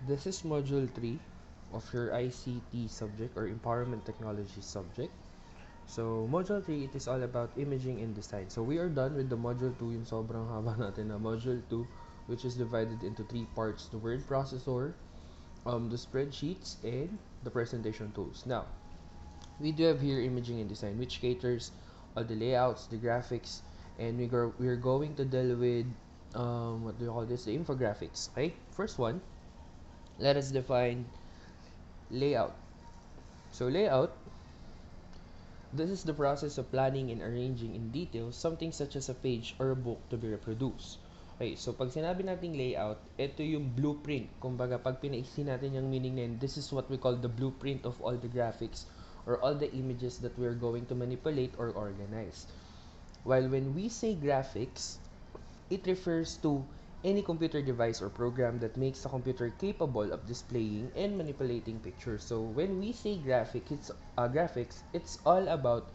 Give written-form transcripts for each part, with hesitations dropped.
This is Module 3 of your ICT subject or Empowerment Technology subject. So, Module 3, it is all about imaging and design. So, we are done with the Module 2, yung sobrang haba natin na Module 2, which is divided into 3 parts: the word processor, the spreadsheets, and the presentation tools. Now, we do have here imaging and design, which caters all the layouts, the graphics, and we're going to deal with, what do you call this, the infographics. Okay, first one, let us define layout. So layout, this is the process of planning and arranging in detail something such as a page or a book to be reproduced. Okay, so pag sinabi nating layout, ito yung blueprint. Kumbaga, pag pinaiksi natin yung meaning na yun, this is what we call the blueprint of all the graphics or all the images that we're going to manipulate or organize. While when we say graphics, it refers to any computer device or program that makes the computer capable of displaying and manipulating pictures. So when we say graphics, it's all about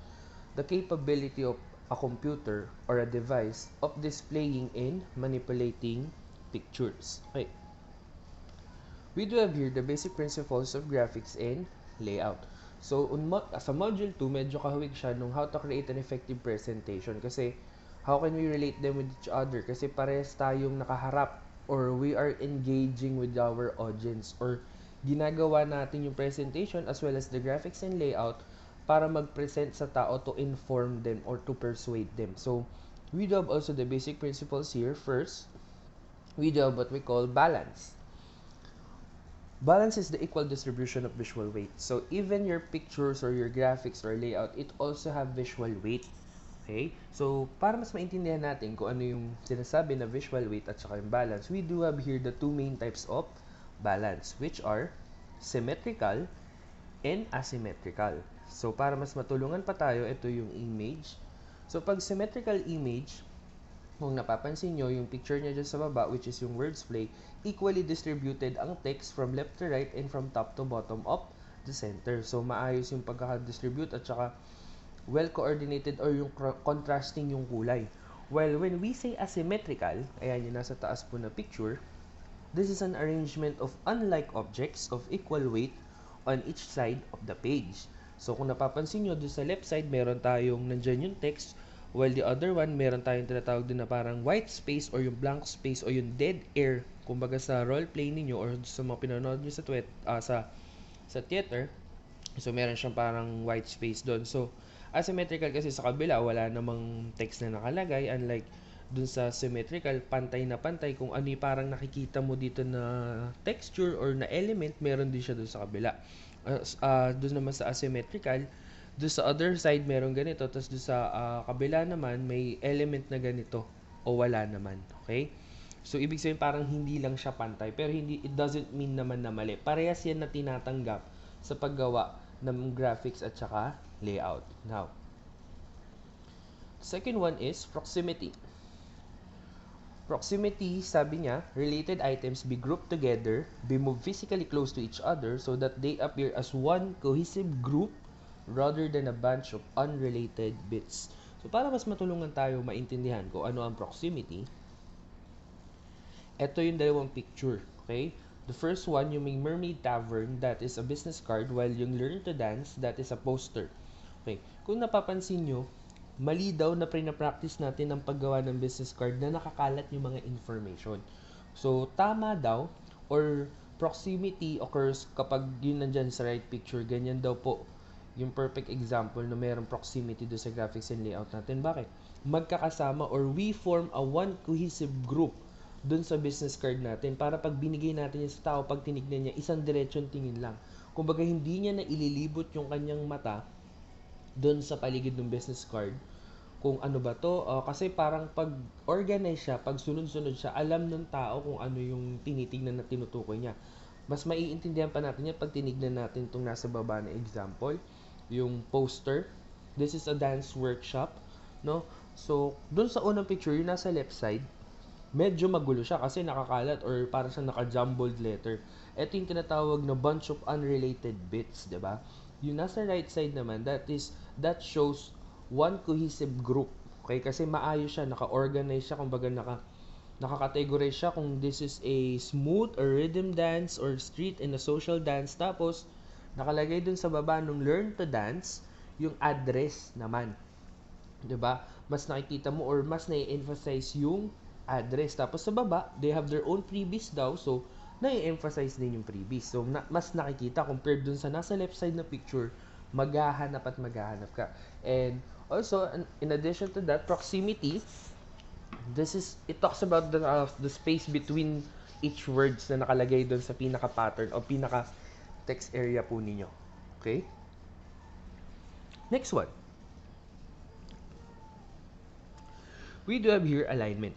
the capability of a computer or a device of displaying and manipulating pictures. Okay. We do have here the basic principles of graphics and layout. So, sa Module 2, medyo kahawig siya nung how to create an effective presentation kasi how can we relate them with each other? Kasi parehas tayong nakaharap or we are engaging with our audience or ginagawa natin yung presentation as well as the graphics and layout para mag-present sa tao to inform them or to persuade them. So, we do have also the basic principles here. First, we do have what we call balance. Balance is the equal distribution of visual weight. So even your pictures or your graphics or layout, it also have visual weight. Okay? So para mas maintindihan natin kung ano yung sinasabi na visual weight at saka yung balance, we do have here the two main types of balance, which are symmetrical and asymmetrical. So para mas matulungan pa tayo, ito yung image. So pag symmetrical image, kung napapansin nyo, yung picture niya dyan sa baba, which is yung words play, equally distributed ang text from left to right and from top to bottom of the center. So, maayos yung pagkaka-distribute at saka well-coordinated or yung contrasting yung kulay. While when we say asymmetrical, ayan yung nasa taas po na picture, this is an arrangement of unlike objects of equal weight on each side of the page. So, kung napapansin nyo, doon sa left side, meron tayong nandyan yung text, while the other one, meron tayong tinatawag din na parang white space or yung blank space o yung dead air. Kumbaga sa role play ninyo or sa mga pinanood nyo sa theater, so meron siyang parang white space doon. So, asymmetrical kasi sa kabila, wala namang text na nakalagay. Unlike dun sa symmetrical, pantay na pantay. Kung ano yung parang nakikita mo dito na texture or na element, meron din siya dun sa kabila. Dun naman sa asymmetrical, doon sa other side meron ganito, tapos doon sa kabila naman may element na ganito o wala naman. Okay? So, ibig sabihin parang hindi lang siya pantay, pero hindi, it doesn't mean naman na mali. Parehas yan na tinatanggap sa paggawa ng graphics at saka layout. Now, second one is proximity. Proximity, sabi niya, related items be grouped together, be moved physically close to each other so that they appear as one cohesive group rather than a bunch of unrelated bits. So, para mas matulungan tayo maintindihan kung ano ang proximity, ito yung dalawang picture. Okay? The first one, yung may Mermaid Tavern, that is a business card, while yung Learn to Dance, that is a poster. Okay? Kung napapansin nyo, mali daw na practice natin ang paggawa ng business card na nakakalat yung mga information. So, tama daw, or proximity occurs kapag yun nandyan sa right picture, ganyan daw po yung perfect example na mayroong proximity do sa graphics and layout natin. Bakit? Magkakasama or we form a one cohesive group dun sa business card natin para pag binigay natin yan sa tao, pag tinignan niya, isang diretsyon tingin lang. Kumbaga, hindi niya na ililibot yung kanyang mata dun sa paligid ng business card kung ano ba to. Kasi parang pag organize siya, pag sunod-sunod siya, alam ng tao kung ano yung tinitignan na tinutukoy niya. Mas maiintindihan pa natin yan pag tinignan natin itong nasa baba na example, yung poster. This is a dance workshop, no? So, dun sa unang picture, yung nasa left side, medyo magulo siya kasi nakakalat or parang siyang naka-jumbled letter. Ito yung tinatawag na bunch of unrelated bits, 'di ba? Yung nasa right side naman, that shows one cohesive group. Okay? Kasi maayos siya, naka-organize siya, kumbaga Nakakategorize siya kung this is a smooth or rhythm dance or street and a social dance. Tapos, nakalagay dun sa baba nung learn to dance, yung address naman. 'Di ba? Mas nakikita mo or mas na-emphasize yung address. Tapos sa baba, they have their own freebies daw. So, na-emphasize din yung freebies. So, mas nakikita compared dun sa nasa left side na picture, maghahanap at maghahanap ka. And also, in addition to that, proximity, it talks about the space between each words na nakalagay dun sa pinaka-pattern o pinaka-text area po ninyo. Okay? Next one. We do have here alignment.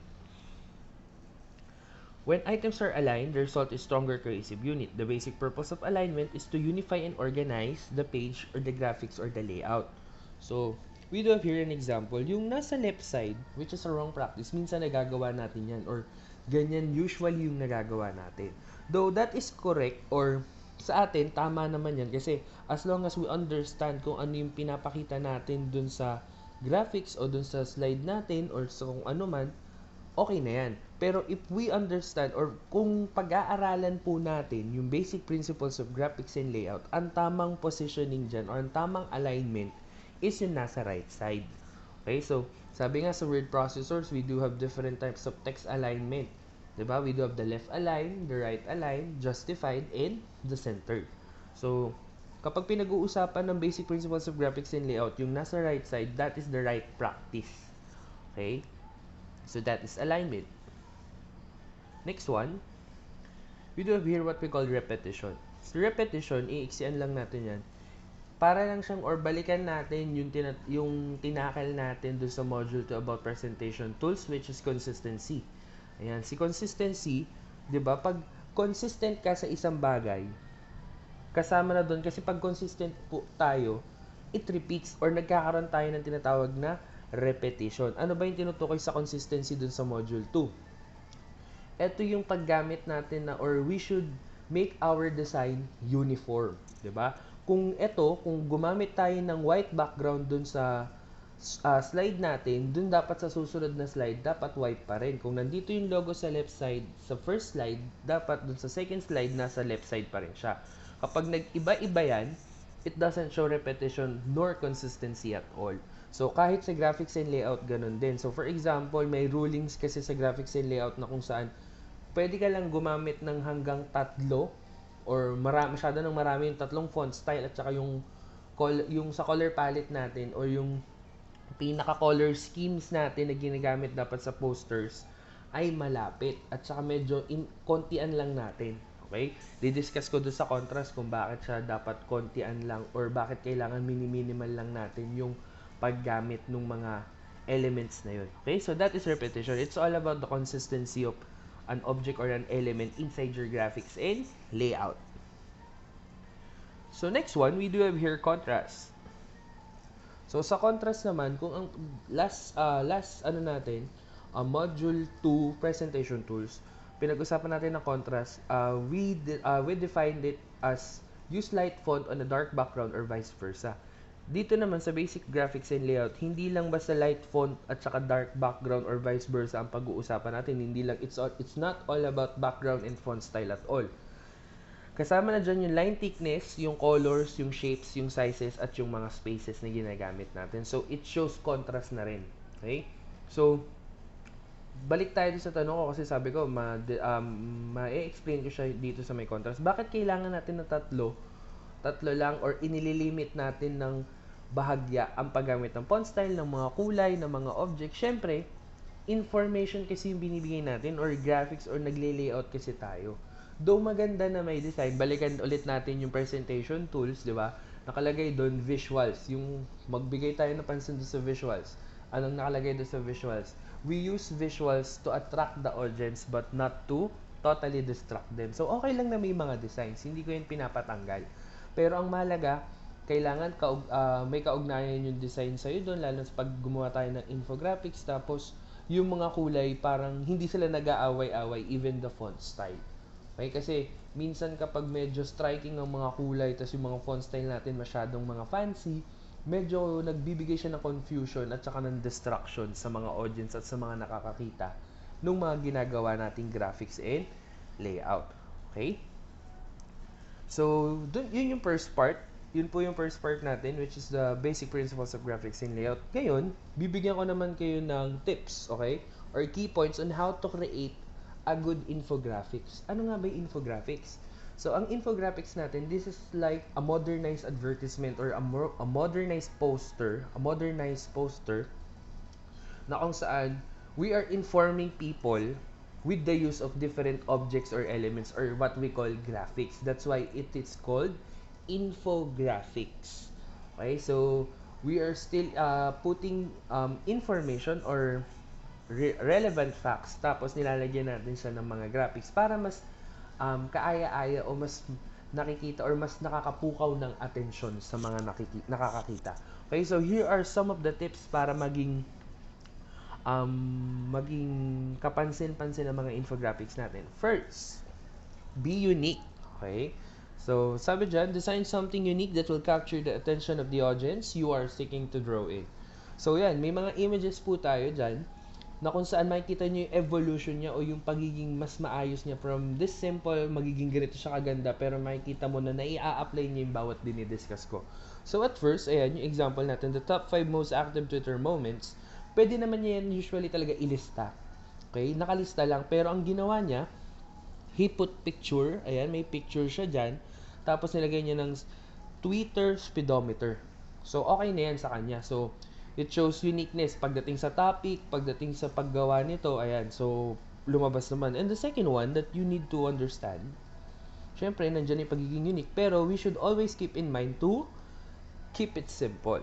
When items are aligned, the result is stronger cohesive unit. The basic purpose of alignment is to unify and organize the page or the graphics or the layout. So, we do have here an example. Yung nasa left side, which is a wrong practice, minsan nagagawa natin yan or ganyan usually yung nagagawa natin. Though that is correct or sa atin, tama naman yan kasi as long as we understand kung ano yung pinapakita natin dun sa graphics o dun sa slide natin or sa kung ano man, okay na yan. Pero if we understand or kung pag-aaralan po natin yung basic principles of graphics and layout, ang tamang positioning dyan or ang tamang alignment is yung nasa right side. Okay, so sabi nga sa word processors, we do have different types of text alignment. Diba? We do have the left align, the right align, justified, and the center. So, kapag pinag-uusapan ng basic principles of graphics and layout, yung nasa right side, that is the right practice. Okay? So, that is alignment. Next one, we do have here what we call repetition. So, repetition, iiksian lang natin yan. Para lang siyang, or balikan natin yung tinakal natin dun sa module 2 about presentation tools, which is consistency. Ayan, si consistency, 'di ba? Pag consistent ka sa isang bagay, kasama na doon kasi pag consistent po tayo, it repeats or nagkakaroon tayo ng tinatawag na repetition. Ano ba yung tinutukoy sa consistency doon sa module 2? Ito yung paggamit natin na or we should make our design uniform, 'di ba? Kung gumamit tayo ng white background doon sa slide natin, dun dapat sa susunod na slide, dapat white pa rin. Kung nandito yung logo sa left side, sa first slide, dapat dun sa second slide, nasa left side pa rin siya. Kapag nag-iba-iba yan, it doesn't show repetition nor consistency at all. So, kahit sa graphics and layout, ganun din. So, for example, may rulings kasi sa graphics and layout na kung saan pwede ka lang gumamit ng hanggang 3 or masyado ng marami yung 3 font style at saka yung sa color palette natin or yung pinaka-color schemes natin na ginagamit dapat sa posters ay malapit at saka medyo kontian lang natin. Okay? Didiscuss ko doon sa contrast kung bakit siya dapat kontian lang or bakit kailangan minimal lang natin yung paggamit ng mga elements na yun. Okay? So that is repetition. It's all about the consistency of an object or an element inside your graphics and layout. So next one, we do have here contrast. So sa contrast naman, kung ang last module 2 presentation tools, pinag-usapan natin ng contrast, we defined it as use light font on a dark background or vice versa. Dito naman sa basic graphics and layout, hindi lang basta light font at saka dark background or vice versa ang pag-uusapan natin. Hindi lang, it's not all about background and font style at all. Kasama na dyan yung line thickness, yung colors, yung shapes, yung sizes, at yung mga spaces na ginagamit natin. So, it shows contrast na rin. Okay? So, balik tayo sa tanong ko kasi sabi ko, ma-explain ko siya dito sa may contrast. Bakit kailangan natin ng tatlo lang or inililimit natin ng bahagya ang paggamit ng font style, ng mga kulay, ng mga object? Syempre, information kasi yung binibigay natin or graphics or nagle-layout kasi tayo. Though maganda na may design, balikan ulit natin yung presentation tools, di ba? Nakalagay doon visuals, yung magbigay tayo ng pansin doon sa visuals. Anong nakalagay doon sa visuals? We use visuals to attract the audience but not to totally distract them. So, okay lang na may mga designs, hindi ko yun pinapatanggal. Pero ang mahalaga, kailangan may kaugnayan yung design sa'yo doon, lalo sa pag gumawa tayo ng infographics, tapos yung mga kulay, parang hindi sila nag-aaway-away, even the font style. Okay, kasi minsan kapag medyo striking ang mga kulay tapos yung mga font style natin masyadong mga fancy, medyo nagbibigay siya ng confusion at saka ng distraction sa mga audience at sa mga nakakakita. nung mga ginagawa nating graphics and layout. Okay? So, yun yung first part. Yun po yung first part natin, which is the basic principles of graphics and layout. Ngayon, bibigyan ko naman kayo ng tips, okay? Or key points on how to create a good infographics. Ano nga ba yung infographics? So, ang infographics natin, this is like a modernized advertisement or a modernized poster, na kung saan we are informing people with the use of different objects or elements or what we call graphics. That's why it is called infographics. Okay, so we are still putting information or relevant facts, tapos nilalagyan natin siya ng mga graphics para mas kaaya-aya o mas nakikita or mas nakakapukaw ng atensyon sa mga nakakakita. Okay, so here are some of the tips para maging kapansin-pansin ng mga infographics natin. First, be unique. Okay? So, sabi dyan, design something unique that will capture the attention of the audience you are seeking to draw in. So, yan. May mga images po tayo dyan na kung saan makikita nyo yung evolution niya o yung pagiging mas maayos niya from this simple, magiging ganito siya kaganda, pero makikita mo na nai-a-apply niya yung bawat dinidiscuss ko. So, at first, ayan, yung example natin, the top 5 most active Twitter moments. Pwede naman niya yan usually talaga ilista. Okay? Nakalista lang. Pero ang ginawa niya, he put picture. Ayan, may picture siya dyan. Tapos nilagay niya ng Twitter speedometer. So, okay na yan sa kanya. So, it shows uniqueness pagdating sa topic, pagdating sa paggawa nito. Ayan, so, lumabas naman. And the second one that you need to understand, syempre, nandiyan yung pagiging unique. Pero we should always keep in mind to keep it simple.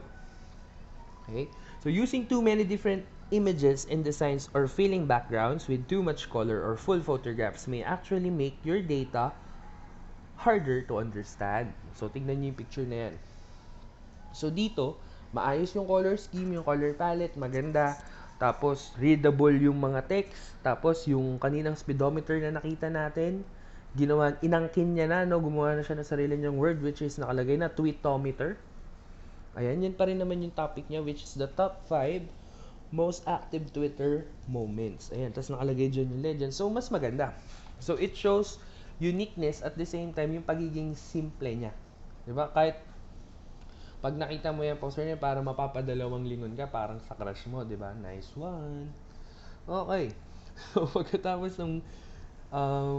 Okay? So, using too many different images and designs or filling backgrounds with too much color or full photographs may actually make your data harder to understand. So, tingnan niyo yung picture na yan. So, dito, maayos yung color scheme, yung color palette, maganda. Tapos, readable yung mga text. Tapos, yung kaninang speedometer na nakita natin, inangkin niya na, no? Gumawa na siya ng sarili niyang word, which is nakalagay na tweetometer. Ayan, yan pa rin naman yung topic niya, which is the top 5 most active Twitter moments. Ayan, tapos nakalagay dyan yung legend. So, mas maganda. So, it shows uniqueness at the same time yung pagiging simple niya. Diba? Kahit pag nakita mo yung poster niya, parang mapapadalawang lingon ka, parang sa crush mo, diba? Nice one. Okay. So, pagkatapos ng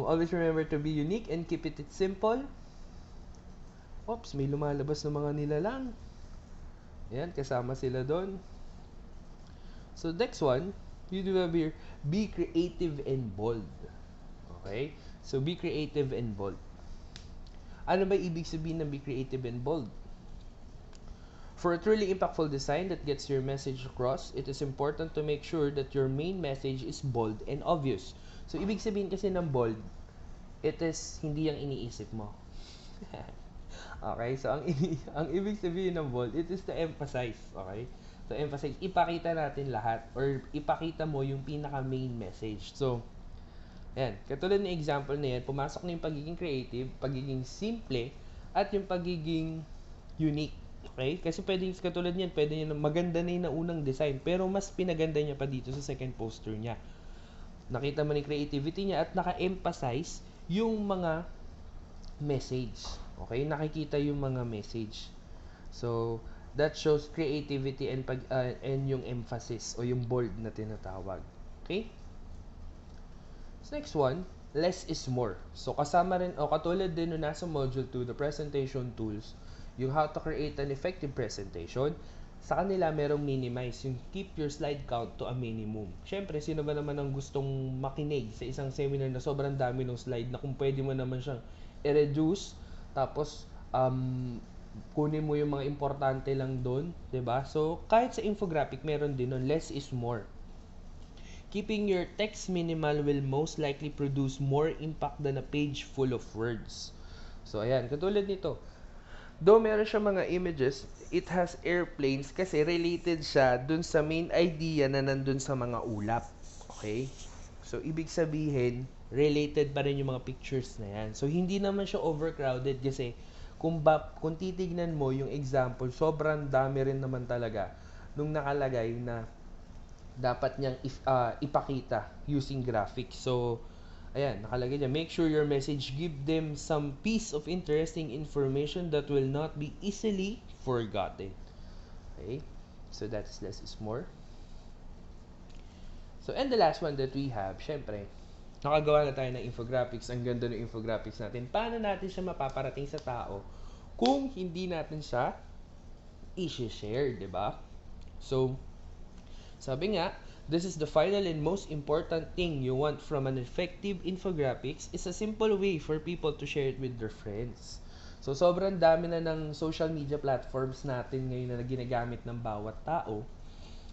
always remember to be unique and keep it simple. Oops, may lumalabas na mga nilalang. Ayan, kasama sila doon. So, next one, you do have here, be creative and bold. Okay? So, be creative and bold. Ano ba ibig sabihin ng be creative and bold? For a truly impactful design that gets your message across, it is important to make sure that your main message is bold and obvious. So, ibig sabihin kasi ng bold, it is hindi yung iniisip mo. Okay? So, ang ibig sabihin ng bold, it is to emphasize. Okay? So, emphasize, ipakita natin lahat or ipakita mo yung pinaka-main message. So, ayan. Katulad ng example na yan, pumasok na yung pagiging creative, pagiging simple, at yung pagiging unique. Okay? Kasi pwedeng, katulad niyan, pwede niya maganda na yung naunang design, pero mas pinaganda niya pa dito sa second poster niya. Nakita mo yung creativity niya at naka-emphasize yung mga message. Okay? Nakikita yung mga message. So, that shows creativity and yung emphasis o yung bold na tinatawag. Okay? So, next one, less is more. So, kasama rin, o katulad din nung nasa module 2, the presentation tools, yung how to create an effective presentation, sa kanila merong minimize, yung keep your slide count to a minimum. Siyempre, sino ba naman ang gustong makinig sa isang seminar na sobrang dami ng slide na kung pwede mo naman siyang i-reduce, tapos kunin mo yung mga importante lang doon, 'di ba? So, kahit sa infographic, meron din nun, less is more. Keeping your text minimal will most likely produce more impact than a page full of words. So, ayan, katulad nito. Though meron siya mga images, it has airplanes kasi related siya dun sa main idea na nandun sa mga ulap. Okay? So, ibig sabihin, related pa rin yung mga pictures na yan. So, hindi naman siya overcrowded kasi kung titignan mo yung example, sobrang dami rin naman talaga nung nakalagay na dapat niyang ipakita using graphics. So, ayan, nakalagay niya, make sure your message give them some piece of interesting information that will not be easily forgotten. Okay? So, that's less is more. So, and the last one that we have, syempre, nakagawa na tayo ng infographics. Ang ganda ng infographics natin. Paano natin siya mapaparating sa tao kung hindi natin siya i-share, di ba? So, sabi nga, this is the final and most important thing you want from an effective infographics is a simple way for people to share it with their friends. So, sobrang dami na ng social media platforms natin ngayon na ginagamit ng bawat tao.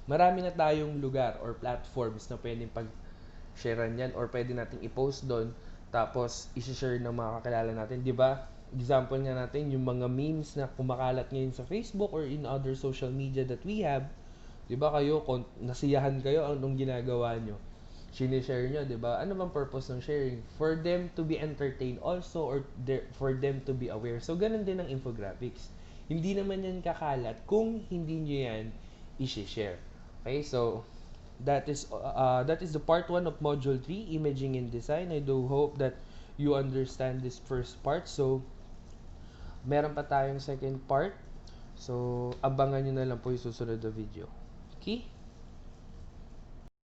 Marami na tayong lugar or platforms na pwedeng pag-sharean yan or pwede nating i-post doon tapos i-share ng mga kakilala natin, di ba? Example nga natin, yung mga memes na kumakalat ngayon sa Facebook or in other social media that we have. Di ba kayo, nasiyahan kayo, anong ginagawa nyo? Sinishare nyo, di ba? Ano bang purpose ng sharing? For them to be entertained also or for them to be aware. So, ganun din ang infographics. Hindi naman yan kakalat kung hindi nyo yan i-share. Okay, so that is the part 1 of module 3, imaging and design. I do hope that you understand this first part. So, meron pa tayong second part. So, abangan nyo na lang po yung susunod na video. Okay?